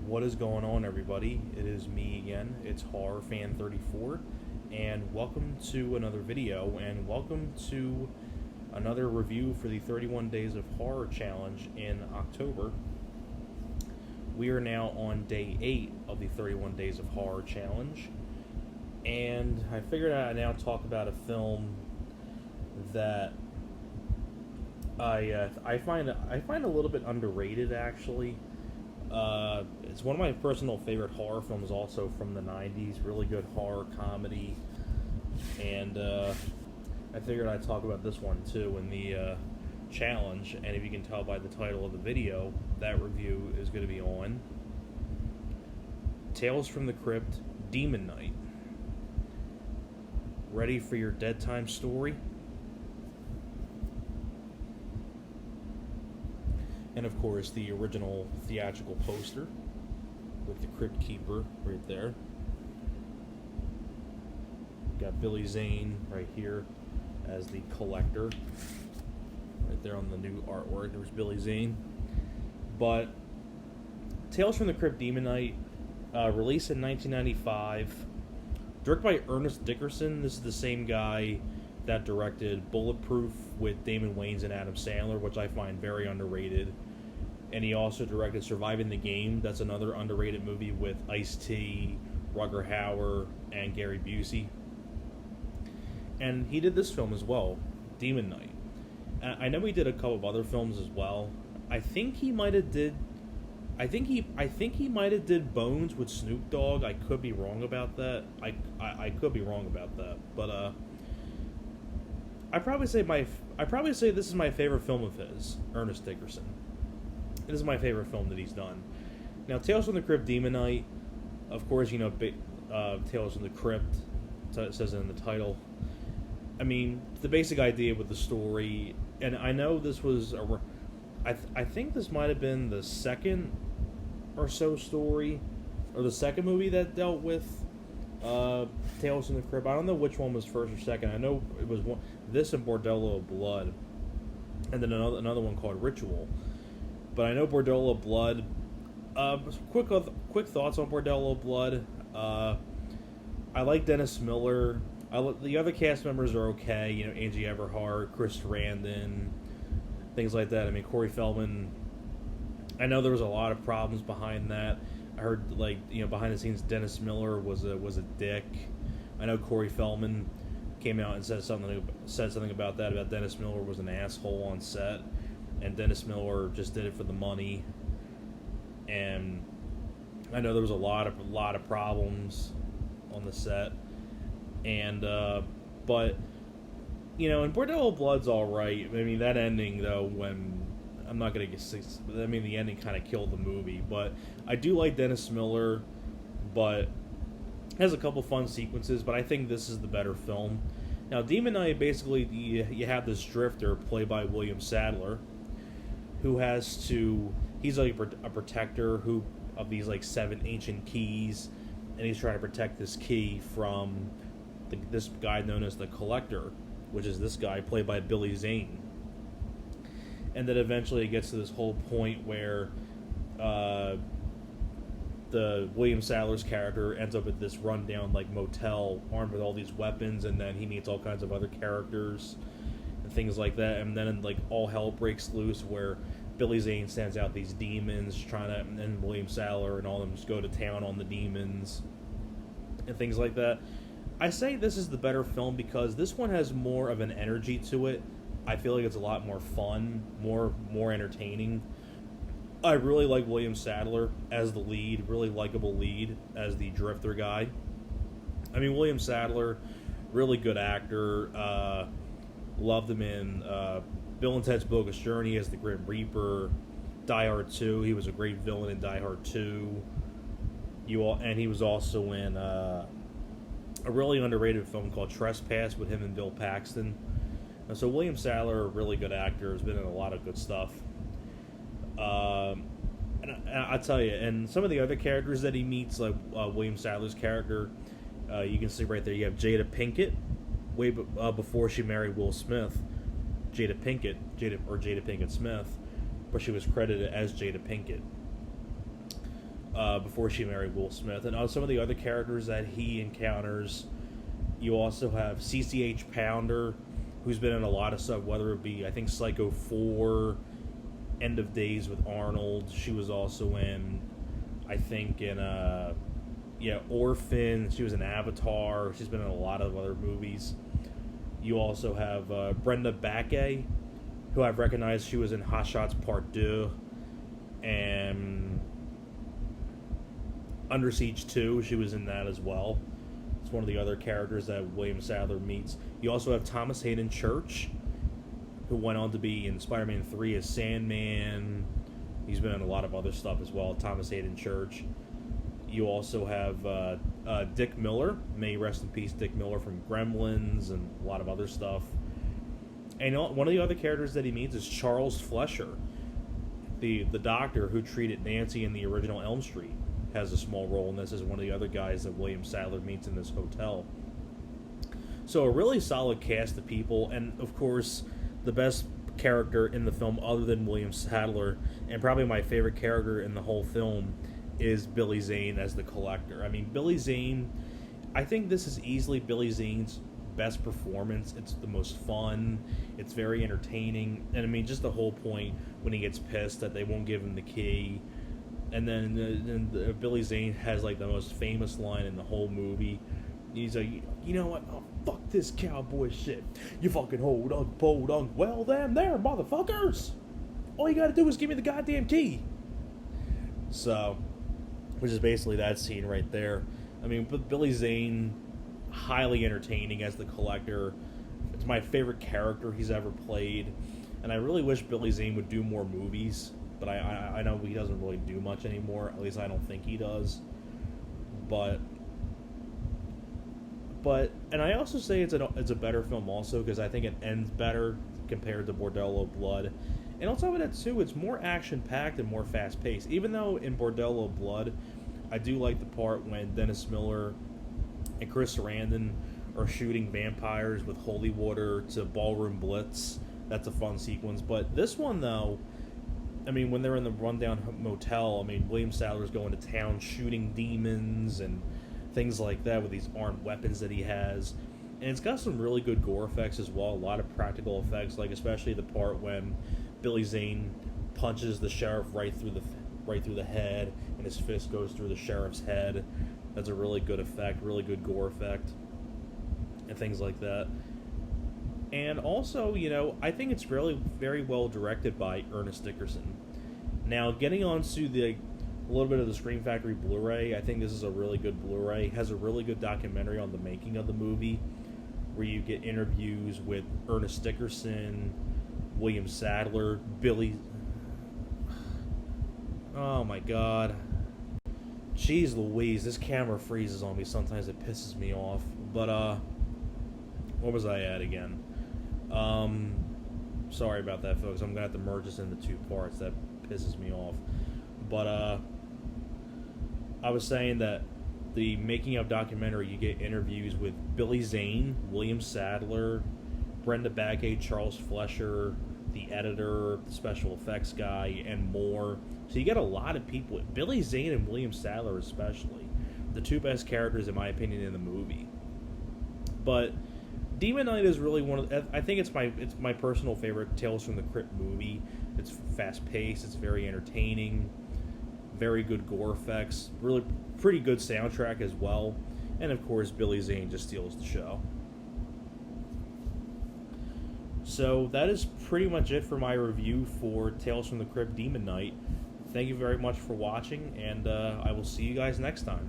What is going on, everybody? It is me again. It's HorrorFan34, and welcome to another video, and welcome to another review for the 31 Days of Horror Challenge in October. We are now on day 8 of the 31 Days of Horror Challenge, and I figured I'd now talk about a film that I find a little bit underrated, actually. It's one of my personal favorite horror films, also from the 90s. Really good horror comedy. And I figured I'd talk about this one too in the challenge. And if you can tell by the title of the video, that review is going to be on Tales from the Crypt, Demon Night. Ready for your dead time story? And of course, the original theatrical poster with the Crypt Keeper right there. Got Billy Zane right here as the collector. Right there on the new artwork, there's Billy Zane. But Tales from the Crypt, Demon Night, released in 1995. Directed by Ernest Dickerson. This is the same guy that directed Bulletproof with Damon Wayans and Adam Sandler, which I find very underrated. And he also directed Surviving the Game. That's another underrated movie with Ice-T, Rutger Hauer, and Gary Busey. And he did this film as well, Demon Night. I know he did a couple of other films as well. I think he might have did Bones with Snoop Dogg. I could be wrong about that. I could be wrong about that. But I'd probably say this is my favorite film of his, Ernest Dickerson. This is my favorite film that he's done. Now, Tales from the Crypt, Demon Night, of course, you know, Tales from the Crypt, it says it in the title. I mean, the basic idea with the story, and I know this was, I think this might have been the second or so story, or the second movie that dealt with Tales from the Crypt. I don't know which one was first or second. I know it was this and Bordello of Blood, and then another one called Ritual. But I know Bordello of Blood. Quick thoughts on Bordello of Blood. I like Dennis Miller. The other cast members are okay. You know, Angie Everhart, Chris Sarandon, things like that. I mean, Corey Feldman. I know there was a lot of problems behind that. I heard, like, you know, behind the scenes, Dennis Miller was a dick. I know Corey Feldman came out and said something about that. About Dennis Miller was an asshole on set. And Dennis Miller just did it for the money, and I know there was a lot of problems on the set, and but you know, and Bordello of Blood's all right. I mean, that ending though, when I'm not gonna get six. I mean, the ending kind of killed the movie, but I do like Dennis Miller, but has a couple fun sequences. But I think this is the better film. Now, Demon Night, basically, you have this drifter played by William Sadler, who he's like a protector of these like 7 ancient keys, and he's trying to protect this key from this guy known as the Collector, which is this guy played by Billy Zane. And then eventually it gets to this whole point where the William Sadler's character ends up at this rundown like motel armed with all these weapons, and then he meets all kinds of other characters and things like that, and then like all hell breaks loose where Billy Zane sends out these demons and William Sadler and all of them just go to town on the demons and things like that. I say this is the better film because this one has more of an energy to it. I feel like it's a lot more fun, more entertaining. I really like William Sadler as the lead, really likable lead as the drifter guy. I mean, William Sadler, really good actor. Loved him in Bill and Ted's Bogus Journey as the Grim Reaper. Die Hard 2, he was a great villain in Die Hard 2. And he was also in a really underrated film called Trespass with him and Bill Paxton. And so William Sadler, a really good actor, has been in a lot of good stuff. And I'll tell you, and some of the other characters that he meets, like William Sadler's character, you can see right there, you have Jada Pinkett, before she married Will Smith. Jada Pinkett Smith, but she was credited as Jada Pinkett. before she married Will Smith. And some of the other characters that he encounters, you also have CCH Pounder, who's been in a lot of stuff, whether it be, I think, Psycho 4, End of Days with Arnold. She was also in, I think, in Orphan. She was in Avatar. She's been in a lot of other movies. You also have Brenda Bakke, who I've recognized. She was in Hot Shots Part 2 and Under Siege 2. She was in that as well. It's one of the other characters that William Sadler meets. You also have Thomas Hayden Church, who went on to be in Spider-Man 3 as Sandman. He's been in a lot of other stuff as well, Thomas Hayden Church. You also have Dick Miller. May he rest in peace, Dick Miller, from Gremlins and a lot of other stuff. And one of the other characters that he meets is Charles Fleischer, the doctor who treated Nancy in the original Elm Street. Has a small role in this as one of the other guys that William Sadler meets in this hotel. So a really solid cast of people, and of course, the best character in the film other than William Sadler, and probably my favorite character in the whole film, is Billy Zane as the Collector. I mean, Billy Zane, I think this is easily Billy Zane's best performance. It's the most fun, it's very entertaining, and I mean, just the whole point when he gets pissed that they won't give him the key. And then Billy Zane has like the most famous line in the whole movie. He's like, you know what? Oh, fuck this cowboy shit. You fucking hold on. Well, them there, motherfuckers. All you gotta do is give me the goddamn key. So, which is basically that scene right there. I mean, Billy Zane, highly entertaining as the Collector. It's my favorite character he's ever played. And I really wish Billy Zane would do more movies. But I know he doesn't really do much anymore. At least I don't think he does. But and I also say it's a better film also because I think it ends better compared to Bordello Blood. And on top of that too, it's more action-packed and more fast-paced. Even though in Bordello Blood, I do like the part when Dennis Miller and Chris Sarandon are shooting vampires with holy water to Ballroom Blitz. That's a fun sequence. But this one though, I mean, when they're in the rundown motel, I mean, William Sadler's going to town shooting demons and things like that with these armed weapons that he has. And it's got some really good gore effects as well, a lot of practical effects, like especially the part when Billy Zane punches the sheriff right through the head, and his fist goes through the sheriff's head. That's a really good effect, really good gore effect, and things like that. And also, you know, I think it's really very well directed by Ernest Dickerson. Now, getting on to a little bit of the Scream Factory Blu-ray, I think this is a really good Blu-ray. It has a really good documentary on the making of the movie, where you get interviews with Ernest Dickerson, William Sadler, Billy... Oh my god. Jeez Louise, this camera freezes on me. Sometimes it pisses me off. But, where was I at again? Sorry about that, folks. I'm gonna have to merge this into two parts. That pisses me off. But, I was saying that the making of documentary, you get interviews with Billy Zane, William Sadler, Brenda Bakke, Charles Fleischer, the editor, the special effects guy, and more. So you get a lot of people. Billy Zane and William Sadler especially. The two best characters, in my opinion, in the movie. But Demon Knight is really one of... I think it's my personal favorite Tales from the Crypt movie. It's fast-paced. It's very entertaining. Very good gore effects. Really pretty good soundtrack as well. And, of course, Billy Zane just steals the show. So that is pretty much it for my review for Tales from the Crypt Demon Knight. Thank you very much for watching, and I will see you guys next time.